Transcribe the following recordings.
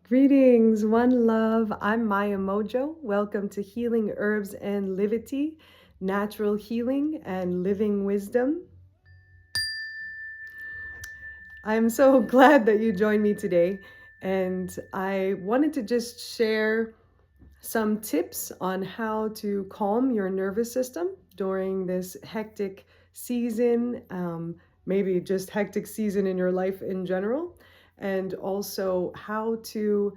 Greetings, one love. I'm Maya Mojo. Welcome to Healing Herbs and Livity, Natural Healing and Living Wisdom. I'm so glad that you joined me today, and I wanted to just share some tips on how to calm your nervous system during this hectic season, maybe just hectic season in your life in general, and also how to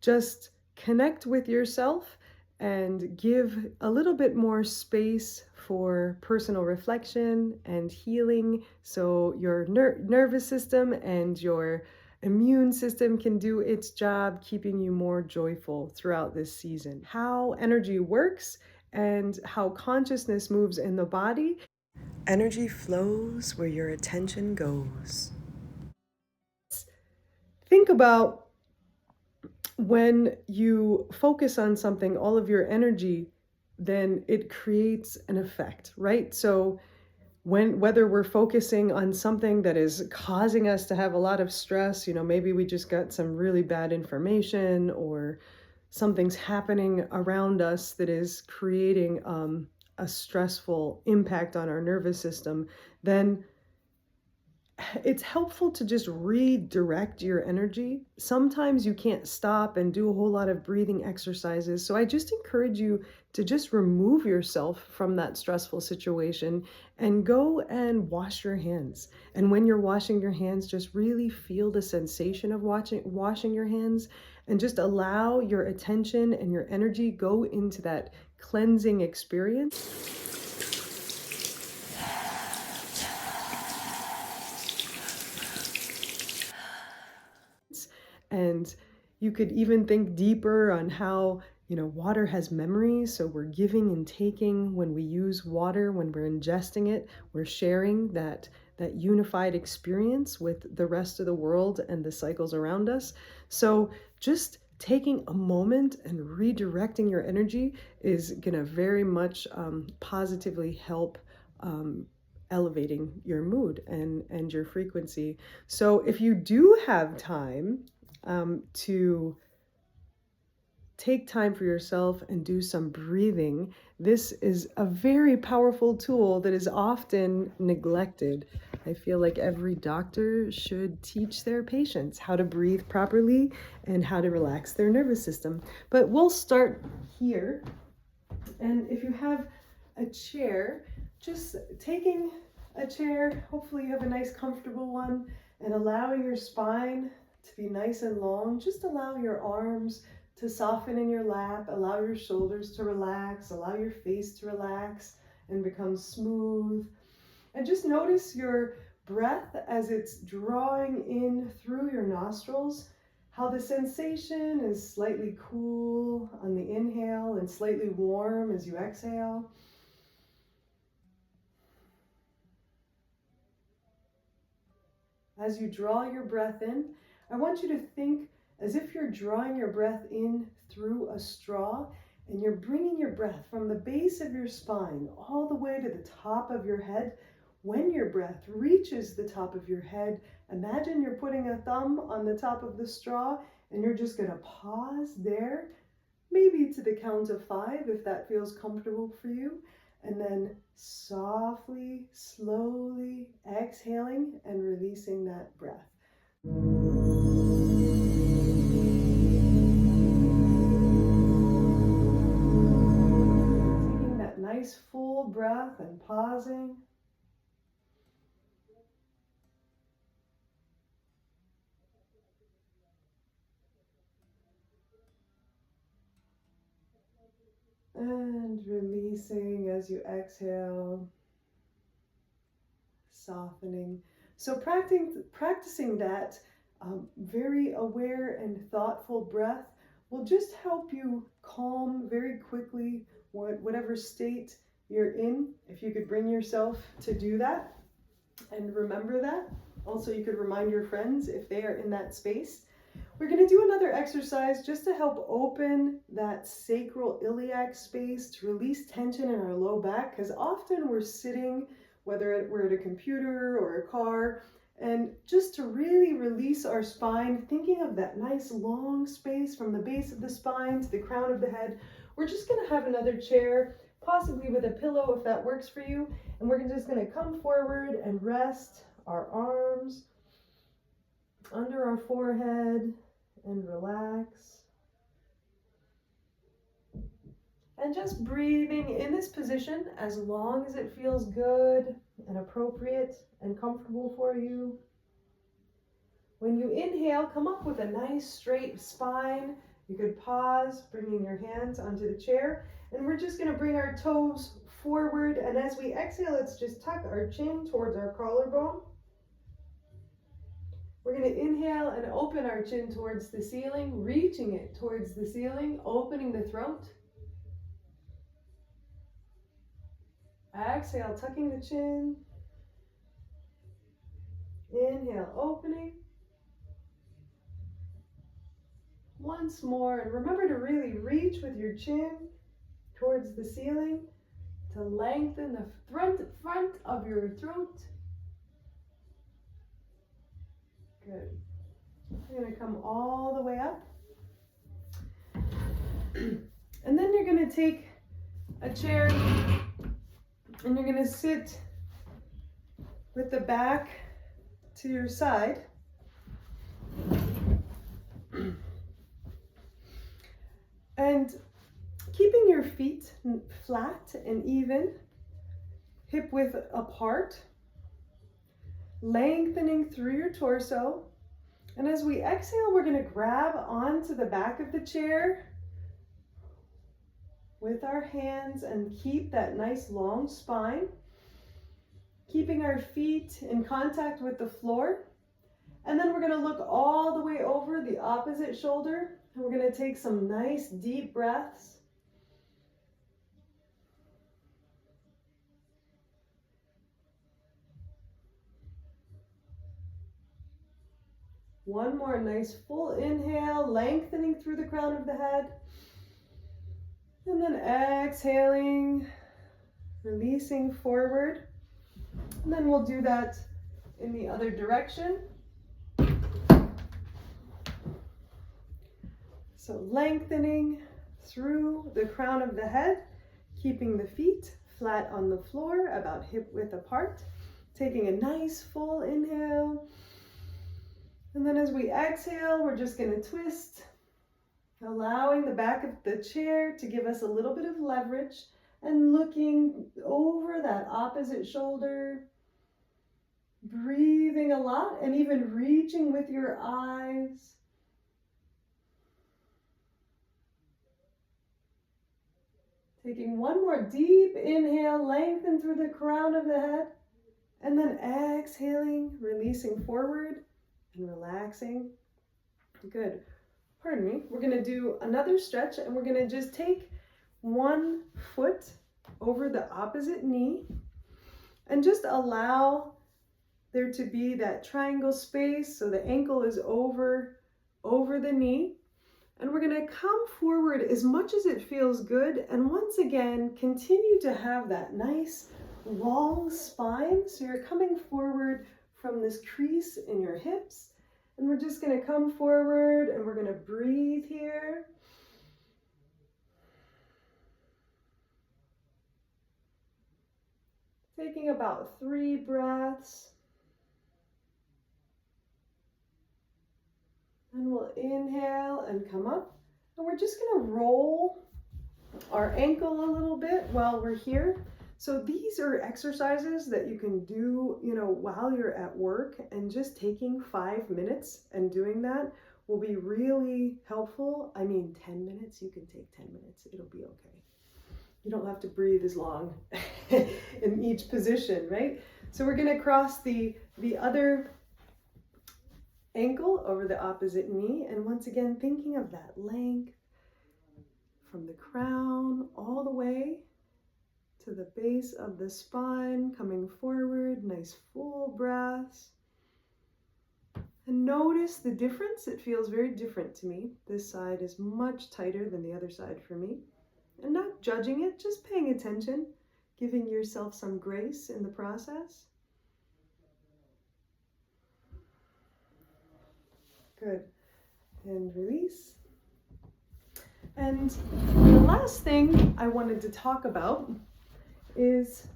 just connect with yourself and give a little bit more space for personal reflection and healing so your nervous system and your immune system can do its job keeping you more joyful throughout this season. How energy works and how consciousness moves in the body. Energy flows where your attention goes. Think about when you focus on something, all of your energy, then it creates an effect, right? So whether we're focusing on something that is causing us to have a lot of stress, maybe we just got some really bad information or something's happening around us that is creating a stressful impact on our nervous system, then it's helpful to just redirect your energy. Sometimes you can't stop and do a whole lot of breathing exercises. So I just encourage you to just remove yourself from that stressful situation and go and wash your hands. And when you're washing your hands, just really feel the sensation of washing your hands and just allow your attention and your energy go into that cleansing experience. And you could even think deeper on how, water has memories. So we're giving and taking when we use water, when we're ingesting it, we're sharing that unified experience with the rest of the world and the cycles around us. So just taking a moment and redirecting your energy is going to very much positively help elevating your mood and your frequency. So if you do have time to take time for yourself and do some breathing, this is a very powerful tool that is often neglected. I feel like every doctor should teach their patients how to breathe properly and how to relax their nervous system. But we'll start here. And if you have a chair, just taking a chair, hopefully you have a nice comfortable one, and allowing your spine to be nice and long. Just allow your arms to soften in your lap, allow your shoulders to relax, allow your face to relax and become smooth. And just notice your breath as it's drawing in through your nostrils, how the sensation is slightly cool on the inhale and slightly warm as you exhale. As you draw your breath in, I want you to think as if you're drawing your breath in through a straw and you're bringing your breath from the base of your spine all the way to the top of your head. When your breath reaches the top of your head, imagine you're putting a thumb on the top of the straw and you're just going to pause there, maybe to the count of 5 if that feels comfortable for you. And then softly, slowly exhaling and releasing that breath. Taking that nice full breath and pausing. And releasing as you exhale, softening. So practicing that very aware and thoughtful breath will just help you calm very quickly whatever state you're in. If you could bring yourself to do that and remember that. Also, you could remind your friends if they are in that space. We're going to do another exercise just to help open that sacral iliac space to release tension in our low back, because often we're sitting, whether we're at a computer or a car, And just to really release our spine, thinking of that nice long space from the base of the spine to the crown of the head, we're just going to have another chair, possibly with a pillow if that works for you. And we're just going to come forward and rest our arms under our forehead and relax. And just breathing in this position as long as it feels good and appropriate and comfortable for you. When you inhale, come up with a nice straight spine. You could pause, bringing your hands onto the chair. And we're just going to bring our toes forward. And as we exhale, let's just tuck our chin towards our collarbone. We're going to inhale and open our chin towards the ceiling, reaching it towards the ceiling, opening the throat. Exhale, tucking the chin. Inhale, opening. Once more, and remember to really reach with your chin towards the ceiling to lengthen the front of your throat. Good. You're going to come all the way up. And then you're going to take a chair and you're going to sit with the back to your side. And keeping your feet flat and even, hip width apart, lengthening through your torso. And as we exhale, we're going to grab onto the back of the chair with our hands and keep that nice long spine, keeping our feet in contact with the floor. And then we're going to look all the way over the opposite shoulder, and we're going to take some nice deep breaths. One more nice full inhale, lengthening through the crown of the head. And then exhaling, releasing forward. And then we'll do that in the other direction. So lengthening through the crown of the head, keeping the feet flat on the floor, about hip width apart. Taking a nice full inhale. And then as we exhale, we're just going to twist, allowing the back of the chair to give us a little bit of leverage and looking over that opposite shoulder, breathing a lot and even reaching with your eyes. Taking one more deep inhale, lengthen through the crown of the head, and then exhaling, releasing forward and relaxing. Good. Pardon me. We're going to do another stretch, and we're going to just take one foot over the opposite knee and just allow there to be that triangle space so the ankle is over the knee. And we're going to come forward as much as it feels good. And once again, continue to have that nice long spine. So you're coming forward from this crease in your hips. And we're just going to come forward and we're going to breathe here. Taking about 3 breaths. And we'll inhale and come up. And we're just going to roll our ankle a little bit while we're here. So these are exercises that you can do, while you're at work, and just taking 5 minutes and doing that will be really helpful. 10 minutes, you can take 10 minutes. It'll be okay. You don't have to breathe as long in each position, right? So we're going to cross the other ankle over the opposite knee, and once again thinking of that length from the crown all the way to the base of the spine, coming forward, nice full breaths. And notice the difference. It feels very different to me. This side is much tighter than the other side for me. And not judging it, just paying attention, giving yourself some grace in the process. Good. And release. And the last thing I wanted to talk about is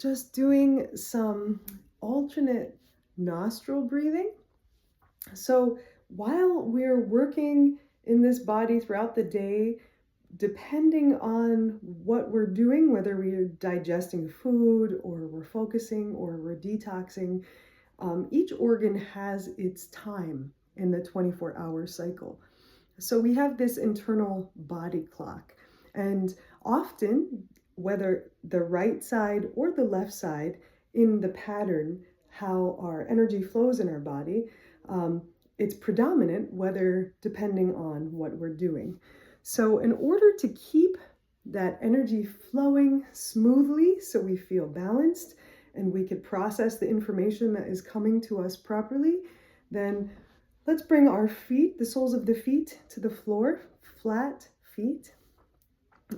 just doing some alternate nostril breathing. So while we're working in this body throughout the day, depending on what we're doing, whether we're digesting food or we're focusing or we're detoxing, each organ has its time in the 24-hour cycle. So we have this internal body clock, and often, whether the right side or the left side, in the pattern how our energy flows in our body, it's predominant, whether depending on what we're doing. So in order to keep that energy flowing smoothly so we feel balanced and we could process the information that is coming to us properly, then let's bring our feet, the soles of the feet, to the floor, flat feet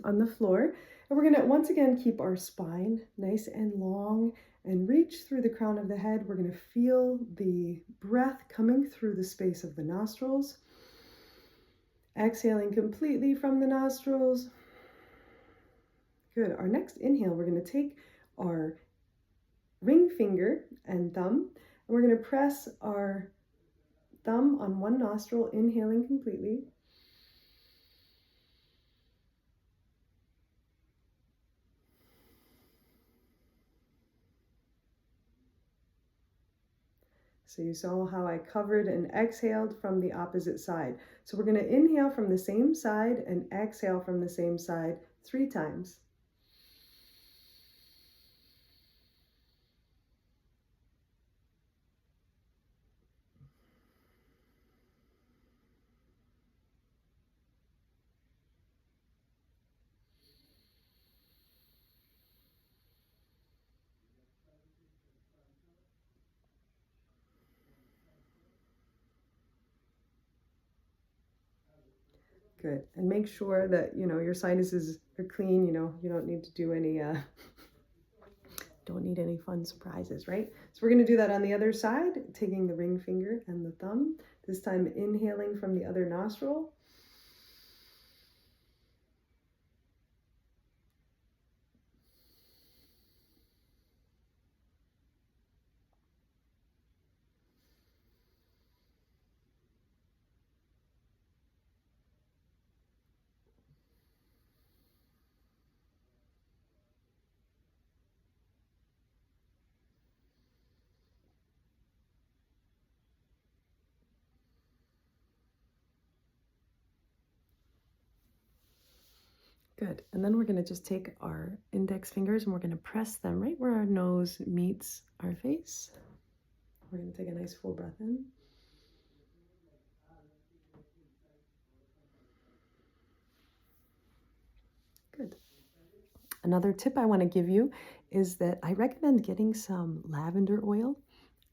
on the floor. And we're gonna once again keep our spine nice and long and reach through the crown of the head. We're gonna feel the breath coming through the space of the nostrils. Exhaling completely from the nostrils. Good. Our next inhale, we're gonna take our ring finger and thumb, and we're gonna press our thumb on one nostril, inhaling completely. So you saw how I covered and exhaled from the opposite side. So we're going to inhale from the same side and exhale from the same side 3 times. Good. And make sure that, your sinuses are clean. You don't need to do any, don't need any fun surprises, right? So we're going to do that on the other side, taking the ring finger and the thumb. This time inhaling from the other nostril. Good. And then we're going to just take our index fingers and we're going to press them right where our nose meets our face. We're going to take a nice full breath in. Good. Another tip I want to give you is that I recommend getting some lavender oil,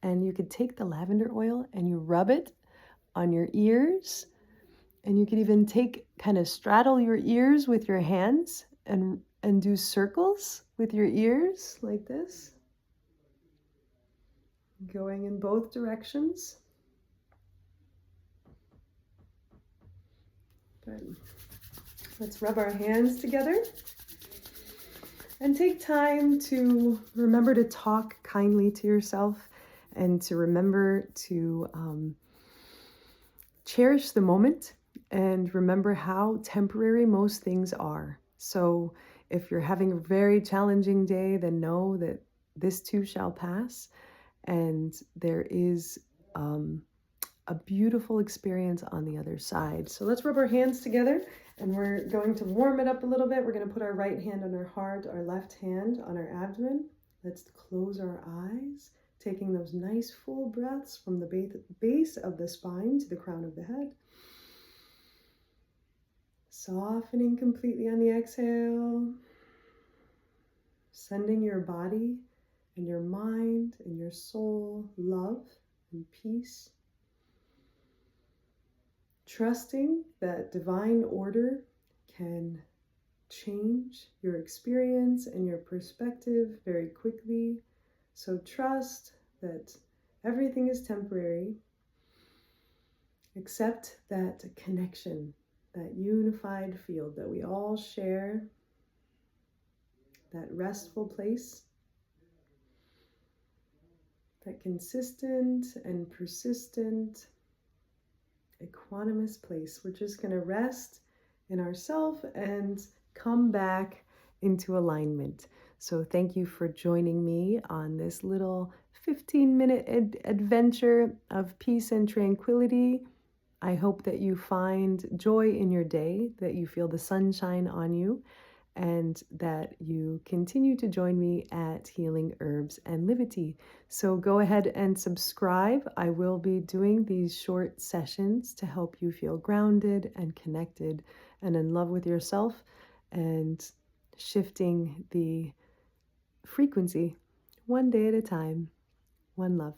and you could take the lavender oil and you rub it on your ears, and you could even kind of straddle your ears with your hands and do circles with your ears like this, going in both directions. Good. Let's rub our hands together and take time to remember to talk kindly to yourself and to remember to cherish the moment and remember how temporary most things are. So if you're having a very challenging day, then know that this too shall pass, and there is a beautiful experience on the other side. So let's rub our hands together, and we're going to warm it up a little bit. We're going to put our right hand on our heart, our left hand on our abdomen. Let's close our eyes, taking those nice full breaths from the base of the spine to the crown of the head. Softening completely on the exhale, sending your body and your mind and your soul love and peace. Trusting that divine order can change your experience and your perspective very quickly, So trust that everything is temporary. Accept that connection, that unified field that we all share, that restful place, that consistent and persistent, equanimous place. We're just going to rest in ourself and come back into alignment. So thank you for joining me on this little 15-minute adventure of peace and tranquility. I hope that you find joy in your day, that you feel the sunshine on you, and that you continue to join me at Healing Herbs and Livity. So go ahead and subscribe. I will be doing these short sessions to help you feel grounded and connected and in love with yourself, and shifting the frequency one day at a time. One love.